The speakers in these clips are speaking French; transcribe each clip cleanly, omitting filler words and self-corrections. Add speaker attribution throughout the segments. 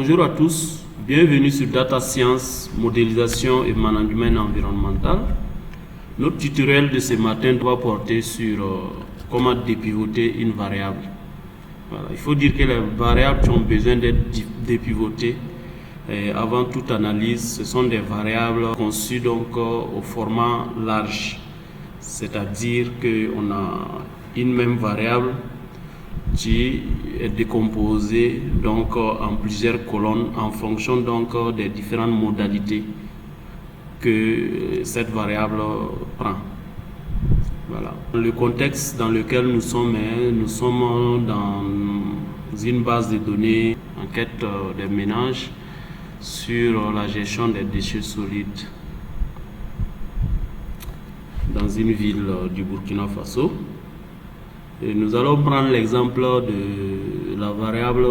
Speaker 1: Bonjour à tous, bienvenue sur Data Science, modélisation et management environnemental. Notre tutoriel de ce matin doit porter sur comment dépivoter une variable. Voilà. Il faut dire que les variables qui ont besoin d'être dépivotées avant toute analyse, ce sont des variables conçues donc au format large. C'est-à-dire qu'on a une même variable qui est décomposée donc en plusieurs colonnes en fonction donc des différentes modalités que cette variable prend. Voilà. Le contexte dans lequel nous sommes dans une base de données enquête des ménages sur la gestion des déchets solides dans une ville du Burkina Faso. Et nous allons prendre l'exemple de la variable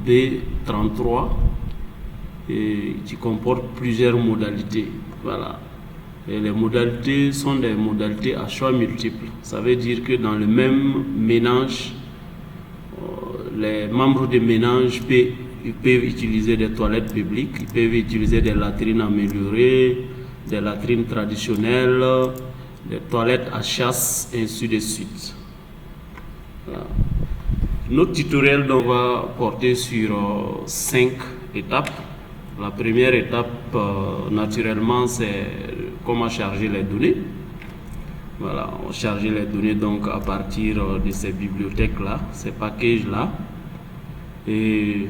Speaker 1: B33 qui comporte plusieurs modalités. Voilà. Et les modalités sont des modalités à choix multiples. Ça veut dire que dans le même ménage, les membres du ménage peuvent utiliser des toilettes publiques, ils peuvent utiliser des latrines améliorées, des latrines traditionnelles, des toilettes à chasse, et ainsi de suite. Voilà. Notre tutoriel donc va porter sur 5 étapes. La première étape, naturellement, c'est comment charger les données. Voilà, on charge les données donc à partir de ces bibliothèques-là, ces packages-là. Et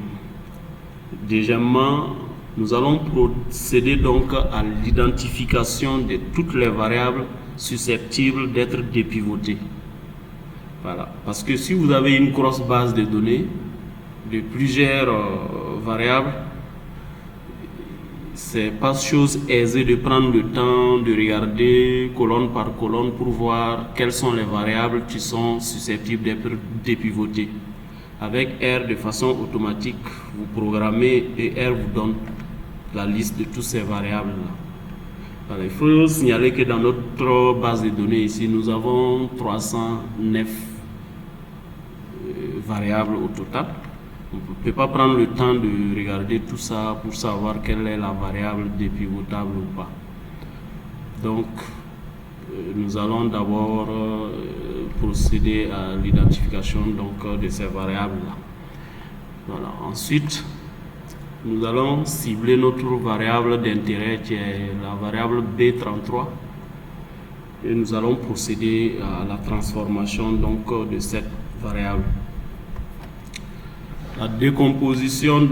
Speaker 1: deuxièmement, nous allons procéder donc à l'identification de toutes les variables susceptibles d'être dépivotées. Voilà. Parce que si vous avez une grosse base de données de plusieurs variables, c'est pas chose aisée de prendre le temps de regarder colonne par colonne pour voir quelles sont les variables qui sont susceptibles d'être dépivotées. Avec R, de façon automatique, vous programmez et R vous donne la liste de toutes ces variables-là. Voilà. Il faut signaler que dans notre base de données ici, nous avons 309 variables au total. On ne peut pas prendre le temps de regarder tout ça pour savoir quelle est la variable dépivotable ou pas. Donc, nous allons d'abord procéder à l'identification de ces variables-là. Voilà. Ensuite, nous allons cibler notre variable d'intérêt qui est la variable B33 et nous allons procéder à la transformation de cette variable. La décomposition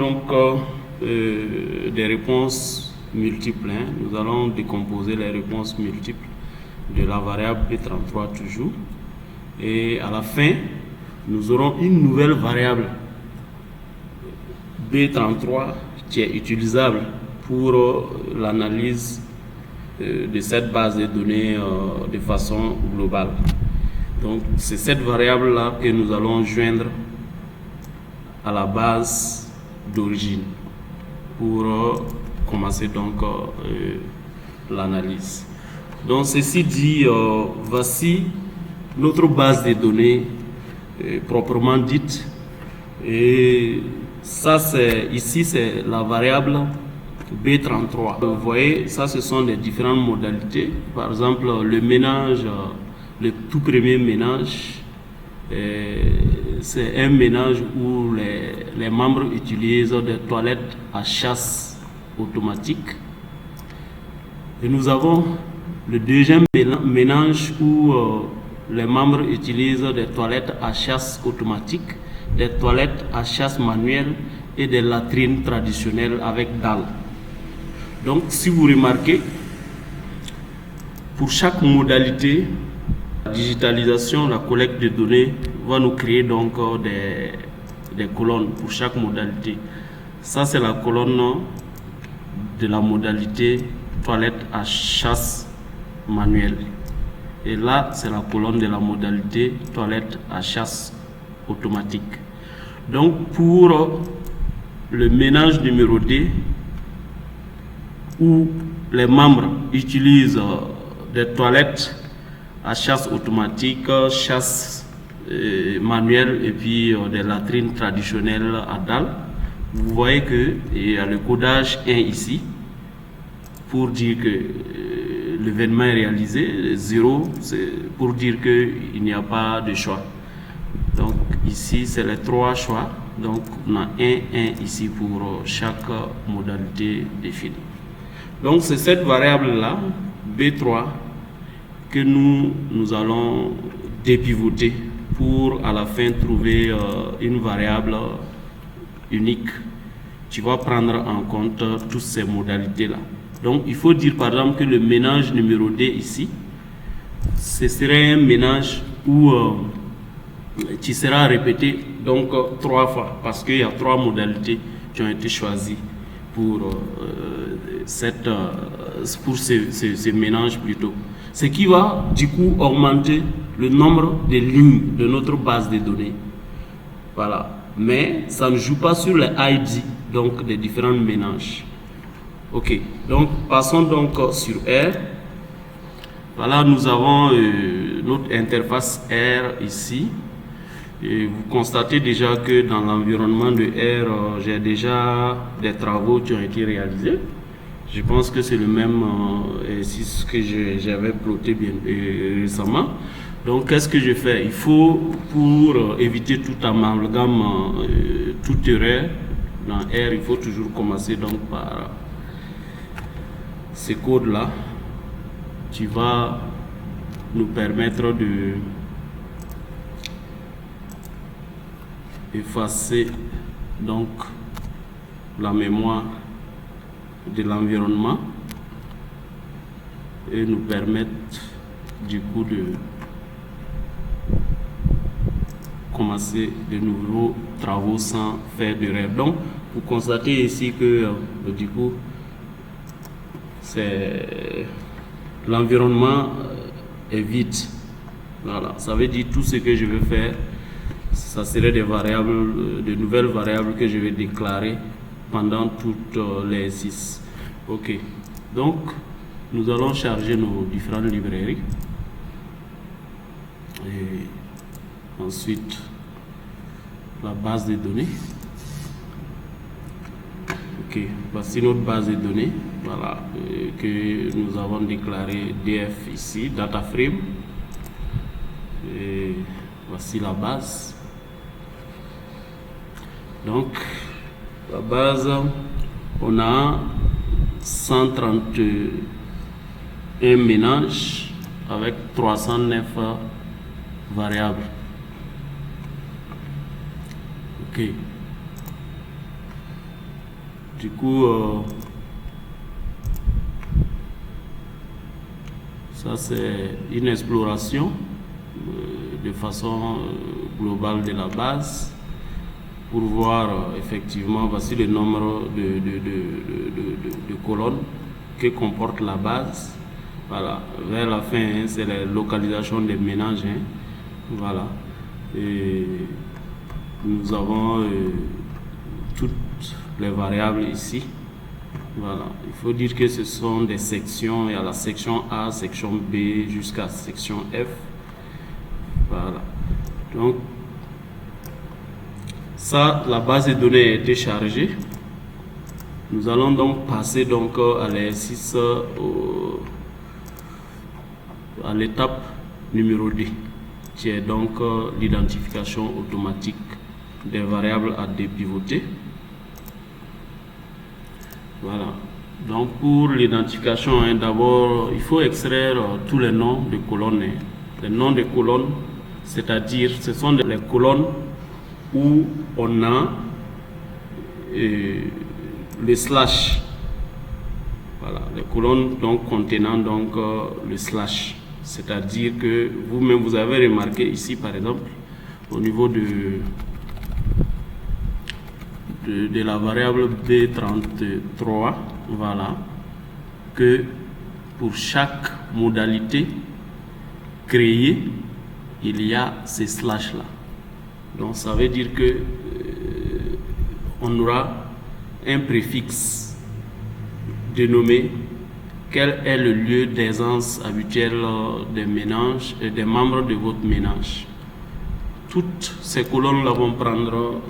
Speaker 1: des réponses multiples. Nous allons décomposer les réponses multiples de la variable B33 toujours. Et à la fin, nous aurons une nouvelle variable B33 qui est utilisable pour l'analyse de cette base de données de façon globale. Donc c'est cette variable-là que nous allons joindre à la base d'origine pour commencer donc l'analyse. Donc ceci dit, voici notre base de données proprement dite, et ça ici c'est la variable B33. Vous voyez, ça ce sont les différentes modalités. Par exemple, le ménage, le tout premier ménage, c'est un ménage où les membres utilisent des toilettes à chasse automatique. Et nous avons le deuxième ménage où les membres utilisent des toilettes à chasse automatique, des toilettes à chasse manuelle et des latrines traditionnelles avec dalle. Donc si vous remarquez, pour chaque modalité, la digitalisation, la collecte de données va nous créer donc des colonnes pour chaque modalité. Ça c'est la colonne de la modalité toilette à chasse manuelle. Et là c'est la colonne de la modalité toilette à chasse automatique. Donc pour le ménage numéro 2, où les membres utilisent des toilettes à chasse automatique, chasse manuelle et puis des latrines traditionnelles à dalle, vous voyez que il y a le codage 1 ici pour dire que l'événement est réalisé, 0 c'est pour dire qu'il n'y a pas de choix. Donc ici c'est les 3 choix, donc on a 1 ici pour chaque modalité définie. Donc c'est cette variable là B3 que nous allons dépivoter pour à la fin trouver une variable unique qui va prendre en compte toutes ces modalités là. Donc il faut dire par exemple que le ménage numéro D ici, ce serait un ménage où qui sera répété donc 3 fois parce qu'il y a 3 modalités qui ont été choisies pour ce ménage plutôt. Ce qui va du coup augmenter le nombre de lignes de notre base de données. Voilà. Mais ça ne joue pas sur les ID donc des différents ménages. Ok. Donc passons donc sur R. Voilà, nous avons notre interface R ici. Et vous constatez déjà que dans l'environnement de R, j'ai déjà des travaux qui ont été réalisés. Je pense que c'est le même exercice que j'avais ploté bien récemment. Donc, qu'est-ce que je fais? Il faut, pour éviter tout amalgame, toute erreur dans R, il faut toujours commencer donc par ce code-là qui va nous permettre de effacer donc la mémoire de l'environnement et nous permettre du coup de commencer de nouveaux travaux sans faire d'erreur. Donc vous constatez ici que du coup c'est l'environnement est vide. Voilà, ça veut dire tout ce que je veux faire, ça serait des variables, de nouvelles variables que je vais déclarer pendant toutes les 6. Ok, donc nous allons charger nos différentes librairies et ensuite la base de données. Ok, voici notre base de données, voilà, que nous avons déclaré DF ici, data frame, et voici la base. Donc la base, on a 131 ménages avec 309 variables. Ok. Du coup, ça c'est une exploration de façon globale de la base pour voir effectivement, voici le nombre de colonnes que comporte la base. Voilà, vers la fin, hein, c'est la localisation des ménages. Hein. Voilà, et nous avons toutes les variables ici. Voilà, il faut dire que ce sont des sections. Il y a la section A, section B jusqu'à section F. Voilà, donc ça, la base de données a été chargée. Nous allons donc passer donc à l'exercice à l'étape numéro 2, qui est donc l'identification automatique des variables à dépivoter. Voilà. Donc pour l'identification, hein, d'abord il faut extraire tous les noms de colonnes. Hein. Les noms de colonnes, c'est-à-dire ce sont les colonnes où on a le slash. Voilà, les colonnes donc contenant donc le slash. C'est-à-dire que vous-même vous avez remarqué ici par exemple au niveau de la variable B33, voilà, que pour chaque modalité créée, il y a ces slash là. Donc ça veut dire que on aura un préfixe dénommé quel est le lieu d'aisance habituel des ménages et des membres de votre ménage. Toutes ces colonnes là vont prendre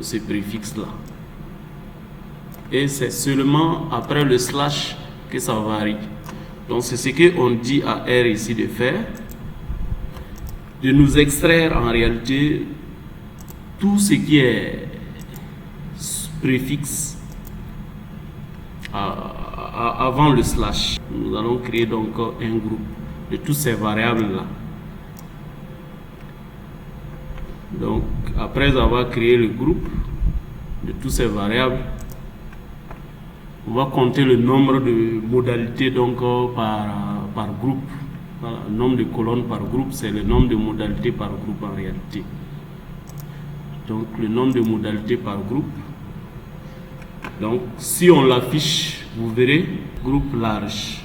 Speaker 1: ce préfixe là. et c'est seulement après le slash que ça varie. Donc c'est ce qu'on dit à R ici de faire, de nous extraire en réalité tout ce qui est préfixe avant le slash. Nous allons créer donc un groupe de toutes ces variables là. Donc après avoir créé le groupe de toutes ces variables, on va compter le nombre de modalités donc par groupe. Voilà, le nombre de colonnes par groupe, c'est le nombre de modalités par groupe en réalité. Donc le nombre de modalités par groupe. Donc si on l'affiche, vous verrez groupe large.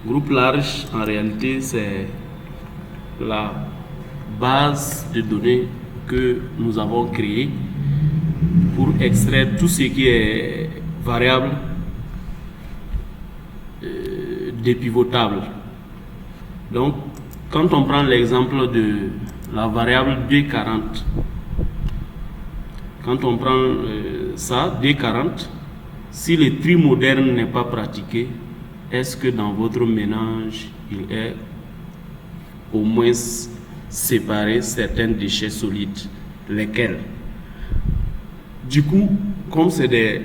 Speaker 1: Groupe large en réalité c'est la base de données que nous avons créée pour extraire tout ce qui est variable dépivotable. Donc quand on prend l'exemple de la variable D40, quand on prend ça, D40, si le tri moderne n'est pas pratiqué, est-ce que dans votre ménage, il est au moins séparé certains déchets solides? Lesquels? Du coup, comme c'est des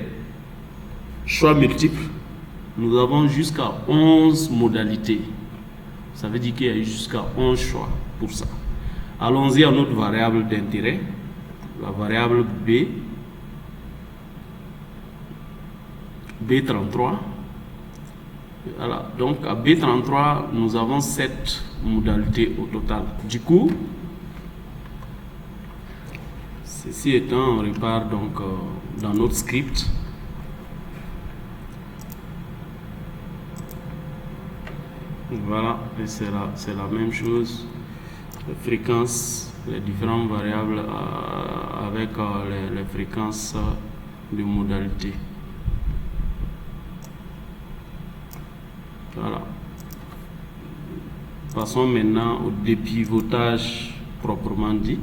Speaker 1: choix multiples, nous avons jusqu'à 11 modalités. Ça veut dire qu'il y a jusqu'à 11 choix pour ça. Allons-y à notre variable d'intérêt, la variable B33. Voilà. Donc à B33, nous avons 7 modalités au total. Du coup, ceci étant, on repart donc dans notre script. Voilà, et c'est la même chose. Les fréquences, les différentes variables avec les fréquences de modalité. Voilà. Passons maintenant au dépivotage proprement dit.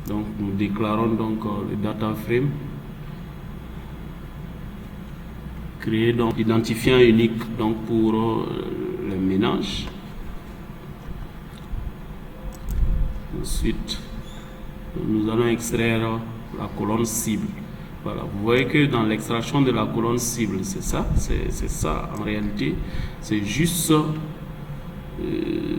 Speaker 1: Donc nous déclarons donc le data frame. Créer donc l'identifiant unique donc pour le ménage. Ensuite, nous allons extraire la colonne cible. Voilà, vous voyez que dans l'extraction de la colonne cible, c'est ça en réalité, c'est juste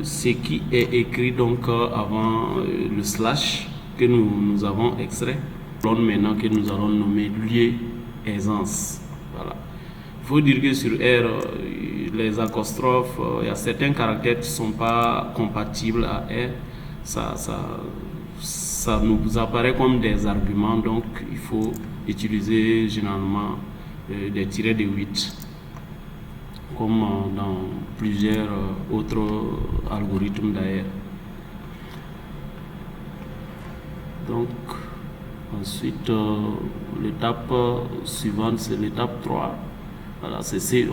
Speaker 1: ce qui est écrit donc avant le slash que nous avons extrait. Colonne maintenant que nous allons nommer lieu aisance. Voilà. Il faut dire que sur R, les apostrophes, il y a certains caractères qui ne sont pas compatibles à R. Ça nous apparaît comme des arguments, donc il faut utiliser généralement des tirets de 8, comme dans plusieurs autres algorithmes d'ailleurs. Donc ensuite, l'étape suivante, c'est l'étape 3. Voilà,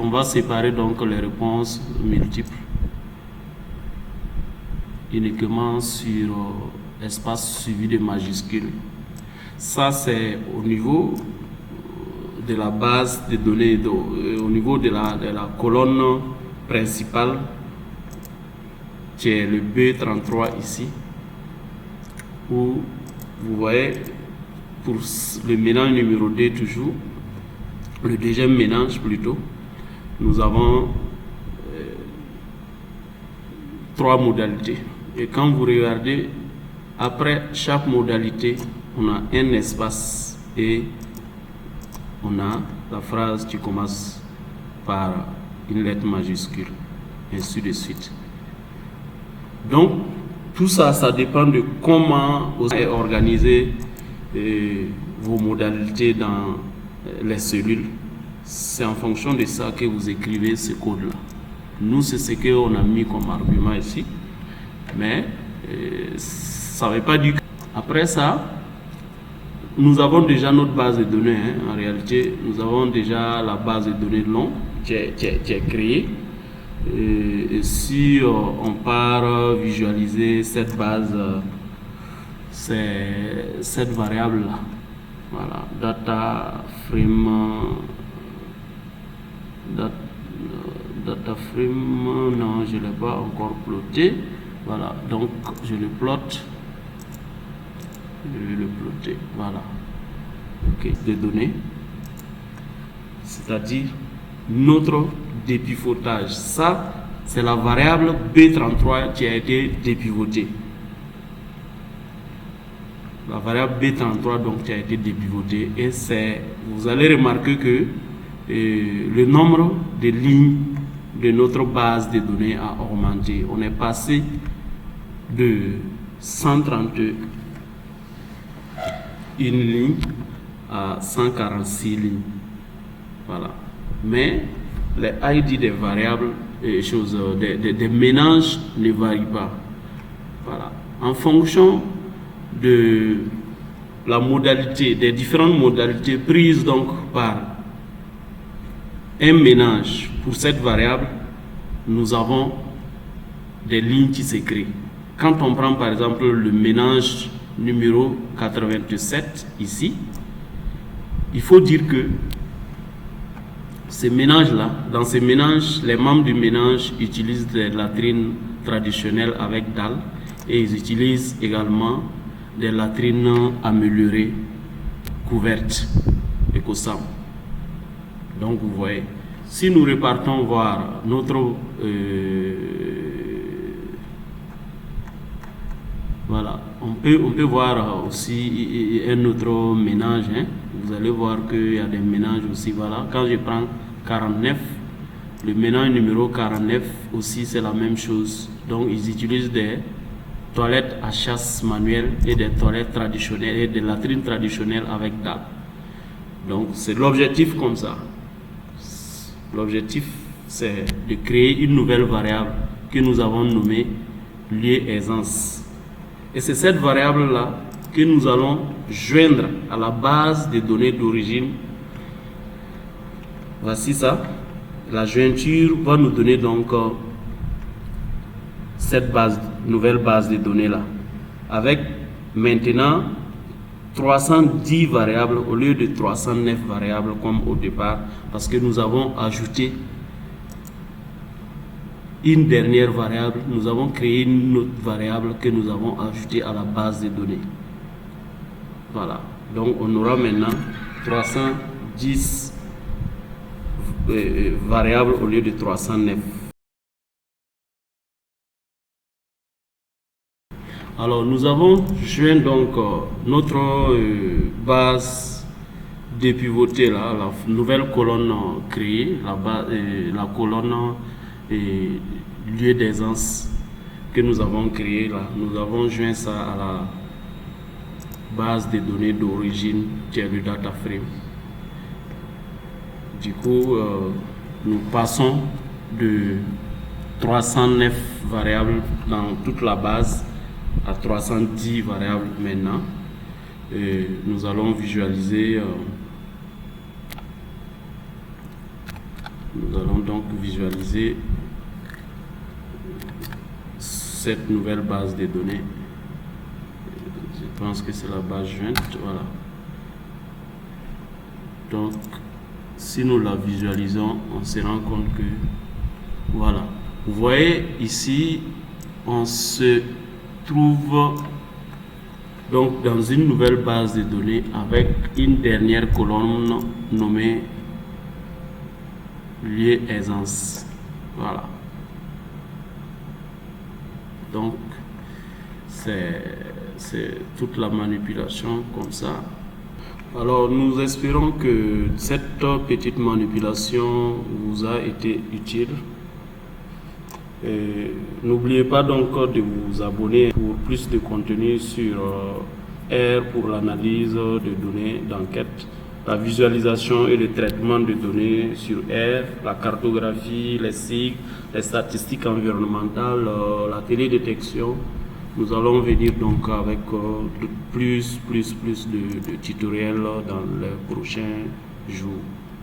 Speaker 1: on va séparer donc les réponses multiples uniquement sur espace suivi de majuscules. Ça, c'est au niveau de la base de données, au niveau de la colonne principale, qui est le B33 ici, où vous voyez pour le mélange numéro 2 toujours, le deuxième mélange plutôt, nous avons 3 modalités. Et quand vous regardez, après chaque modalité, on a un espace et on a la phrase qui commence par une lettre majuscule, ainsi de suite. Donc, tout ça, ça dépend de comment vous avez organisé vos modalités dans les cellules. C'est en fonction de ça que vous écrivez ce code-là. Nous, c'est ce qu'on a mis comme argument ici. Mais ça ne veut pas dire qu'après ça, nous avons déjà notre base de données. En réalité, nous avons déjà la base de données long qui est créée. Et si on part visualiser cette base, cette variable-là, Voilà, data frame, data frame, non, je ne l'ai pas encore ploté. Voilà, donc je le plotte. Je vais le plotter. Voilà. Ok, des données. C'est-à-dire notre dépivotage. Ça, c'est la variable B33 qui a été dépivotée. La variable B33 donc qui a été dépivotée, et c'est, vous allez remarquer que le nombre de lignes de notre base de données a augmenté. On est passé de 131 lignes à 146 lignes. Voilà. Mais les ID des variables et choses, des mélanges ne varient pas. Voilà. En fonction de la modalité, des différentes modalités prises donc par un mélange pour cette variable, nous avons des lignes qui se créent. Quand on prend par exemple le mélange numéro 87 ici, il faut dire que ces mélanges-là, dans ces mélanges, les membres du mélange utilisent des latrines traditionnelles avec dalle, et ils utilisent également des latrines améliorées couvertes EcoSam. Donc vous voyez, si nous repartons voir notre voilà, on peut voir aussi un autre mélange, hein. Vous allez voir qu'il y a des mélanges aussi. Voilà, quand je prends 49, le mélange numéro 49 aussi c'est la même chose. Donc ils utilisent des toilettes à chasse manuelle et des toilettes traditionnelles et des latrines traditionnelles avec dalle. Donc c'est l'objectif comme ça. L'objectif c'est de créer une nouvelle variable que nous avons nommée lieu aisance. Et c'est cette variable là que nous allons joindre à la base des données d'origine. Voici ça. La jointure va nous donner donc cette nouvelle base de données là, avec maintenant 310 variables au lieu de 309 variables comme au départ, parce que nous avons ajouté une dernière variable. Nous avons créé une autre variable que nous avons ajoutée à la base de données. Voilà, donc on aura maintenant 310 variables au lieu de 309. Alors nous avons joint donc notre base dépivotée là, la nouvelle colonne créée, la colonne lieu d'aisance que nous avons créée là. Nous avons joint ça à la base de données d'origine qui est le data frame. Du coup, nous passons de 309 variables dans toute la base à 310 variables maintenant. Et nous allons visualiser nous allons donc visualiser cette nouvelle base de données. Je pense que c'est la base jointe. Voilà. Donc si nous la visualisons, on se rend compte que voilà, vous voyez ici on se trouve donc dans une nouvelle base de données avec une dernière colonne nommée lieu aisance. Voilà, donc c'est toute la manipulation comme ça. Alors nous espérons que cette petite manipulation vous a été utile. N'oubliez pas donc de vous abonner pour plus de contenu sur R pour l'analyse de données d'enquête, la visualisation et le traitement de données sur R, la cartographie, les cycles, les statistiques environnementales, la télédétection. Nous allons venir donc avec plus de tutoriels dans les prochains jours.